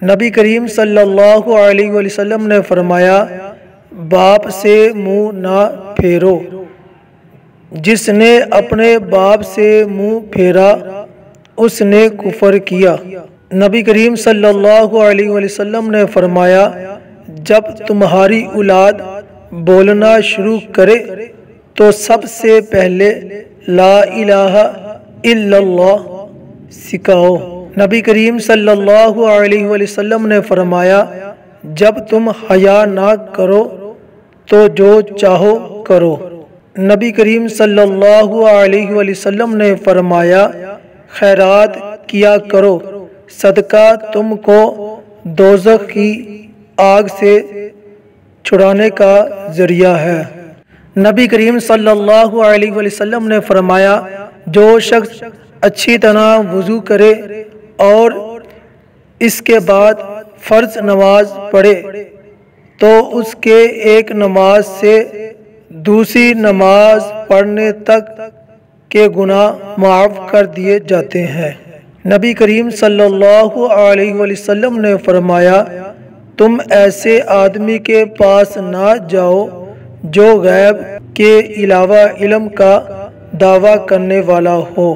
نبی کریم صلی اللہ علیہ وسلم نے فرمایا، باپ سے منہ نہ پھیرو، جس نے اپنے باپ سے منہ پھیرا اس نے کفر کیا۔ نبی کریم صلی اللہ علیہ وسلم نے فرمایا، جب تمہاری اولاد بولنا شروع کرے تو سب سے پہلے لا الہ الا اللہ سکھاؤ۔ نبی کریم صلی اللہ علیہ وسلم نے فرمایا، جب تم حیا نہ کرو تو جو چاہو کرو۔ نبی کریم صلی اللہ علیہ وسلم نے فرمایا، خیرات کیا کرو، صدقہ تم کو دوزخ کی آگ سے چھڑانے کا ذریعہ ہے۔ نبی کریم صلی اللہ علیہ وسلم نے فرمایا، جو شخص اچھی طرح وضو کرے اور اس کے بعد فرض نماز پڑھے تو اس کے ایک نماز سے دوسری نماز پڑھنے تک کے گناہ معاف کر دیے جاتے ہیں۔ نبی کریم صلی اللہ علیہ وسلم نے فرمایا، تم ایسے آدمی کے پاس نہ جاؤ جو غیب کے علاوہ علم کا دعویٰ کرنے والا ہو۔